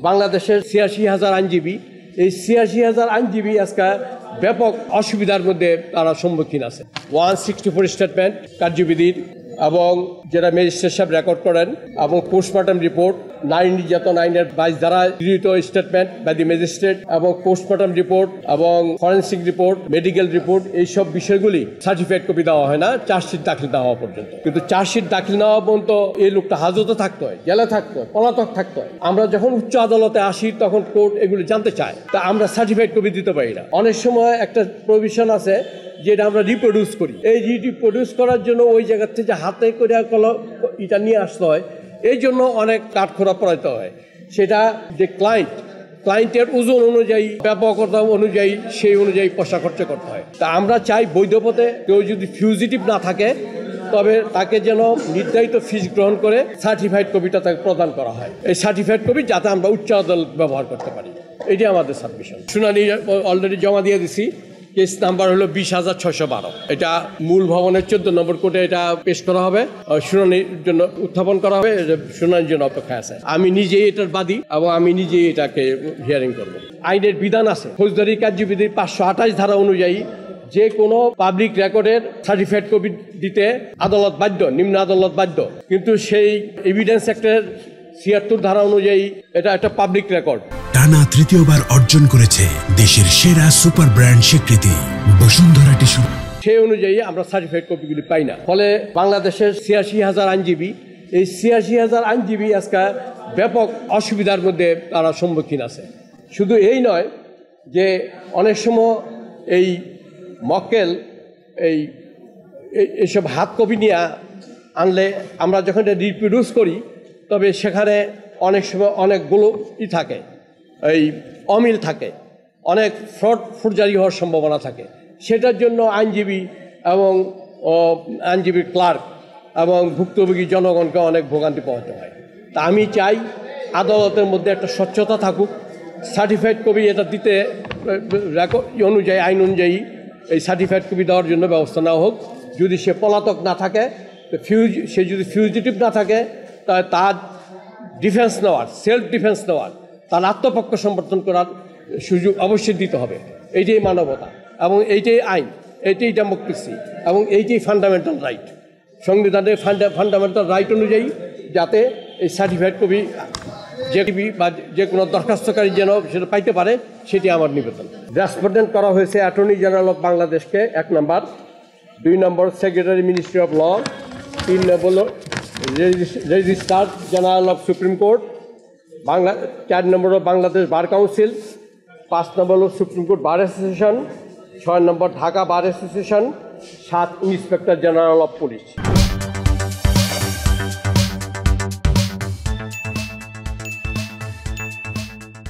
বাংলাদেশের ৮৬,০০০ আইনজীবী, এই ৮৬,০০০ আইনজীবী আজকে ব্যাপক অসুবিধার মধ্যে তারা সম্মুখীন আছে। 164 স্টেটমেন্ট কার্যবিধির এবং যেটা ম্যাজিস্ট্রেট সাহেব রেকর্ড করেন এবং পোস্টমর্টম রিপোর্ট, নারী নির্যাতন আইনের 22 ধারা গৃহীত স্টেটমেন্ট বাই দি ম্যাজিস্ট্রেট এবং পোস্টমর্টম রিপোর্ট এবং ফরেন্সিক রিপোর্ট, মেডিকেল রিপোর্ট, এইসব বিষয়গুলি সার্টিফাইড কপি দেওয়া হয় না চার্জশিট দাখিল না হওয়া পর্যন্ত। কিন্তু চার্জশিট দাখিল না হওয়া পর্যন্ত এই লোকটা হাজতে থাকতে হয়, জেলে থাকতে হয়, পলাতক থাকতে হয়। আমরা যখন উচ্চ আদালতে আসি তখন কোর্ট এগুলি জানতে চায়, তা আমরা সার্টিফাইড কপি দিতে পারি না। অনেক সময় একটা প্রভিশন আছে যেটা আমরা রিপ্রোডিউস করি, এই রিপ্রোডিউস করার জন্য ওই জায়গা থেকে হাতে করে এটা নিয়ে আসতে হয়, এই জন্য অনেক কাঠখোড়া পড়াইতে হয়। সেটা যে ক্লায়েন্টের ওজন অনুযায়ী, ব্যাপকতা অনুযায়ী, সেই অনুযায়ী পয়সা খরচা করতে হয়। তা আমরা চাই বৈধ পথে কেউ যদি ফিউজিটিভ না থাকে তবে তাকে যেন নির্ধারিত ফিস গ্রহণ করে সার্টিফাইড কপিটা তাকে প্রদান করা হয়। এই সার্টিফাইড কপি যাতে আমরা উচ্চ আদালত ব্যবহার করতে পারি, এটি আমাদের সাবমিশন। শুনানি অলরেডি জমা দিয়ে দিছি। কেস নাম্বার হলো 20,612। এটা মূল ভবনের 14 নম্বর কোর্টে এটা পেশ করা হবে, শুনানির জন্য উত্থাপন করা হবে, শুনানির জন্য অপেক্ষা আছে। আমি নিজেই এটার বাদী এবং আমি নিজেই এটাকে হিয়ারিং করব। আইনের বিধান আছে, ফৌজদারি কার্যবিধির 528 ধারা অনুযায়ী যে কোনো পাবলিক রেকর্ডের সার্টিফাইড কপি দিতে আদালত বাধ্য, নিম্ন আদালত বাধ্য। কিন্তু সেই এভিডেন্স অ্যাক্টের 76 ধারা অনুযায়ী এটা একটা পাবলিক রেকর্ড। টানা তৃতীয়বার অর্জন করেছে দেশের সেরা সুপার ব্র্যান্ড স্বীকৃতি বসুন্ধরা টিস্যু। সেই অনুযায়ী আমরা সার্টিফাইড কপিগুলি পাই না। ফলে বাংলাদেশের ৮৬,০০০ আইনজীবী, এই ৮৬,০০০ আইনজীবী আজকে ব্যাপক অসুবিধার মধ্যে তারা সম্মুখীন আছে। শুধু এই নয় যে অনেক সময় এই মক্কেল এইসব হাত কপি নিয়ে আনলে আমরা যখন এটা রিপ্রোডিউস করি তবে সেখানে অনেক সময় অনেকগুলো থাকে, এই অমিল থাকে, অনেক ফোরজারি হওয়ার সম্ভাবনা থাকে। সেটার জন্য আইনজীবী এবং আইনজীবীর ক্লার্ক এবং ভুক্তভোগী জনগণকে অনেক ভোগান্তি পোহাতে হয়। তা আমি চাই আদালতের মধ্যে একটা স্বচ্ছতা থাকুক, সার্টিফাইড কপি এটা দিতে রেকর্ড অনুযায়ী, আইন অনুযায়ী এই সার্টিফাইড কপি দেওয়ার জন্য ব্যবস্থা নেওয়া হোক। যদি সে পলাতক না থাকে, সে যদি ফিউজিটিভ না থাকে, তাহলে তার ডিফেন্স নেওয়ার, সেলফ ডিফেন্স নেওয়ার, তার আত্মপক্ষ সমর্থন করার সুযোগ অবশ্যই দিতে হবে। এইটাই মানবতা এবং এইটাই আইন, এইটাই ডেমোক্রেসি এবং এইটাই ফান্ডামেন্টাল রাইট। সংবিধানের ফান্ডামেন্টাল রাইট অনুযায়ী যাতে এই সার্টিফাইড কপি যে কোনো দরখাস্তকারী যেন সেটা পাইতে পারে, সেটি আমার নিবেদন। রেসপন্ডেন্ট করা হয়েছে অ্যাটর্নি জেনারেল অফ বাংলাদেশকে 1 number, 2 number secretary ministry of law, 3 number registrar general of supreme court, 4 number Bangladesh bar council, 5 number supreme court bar association, 6 number Dhaka bar association, 7 inspector general of police.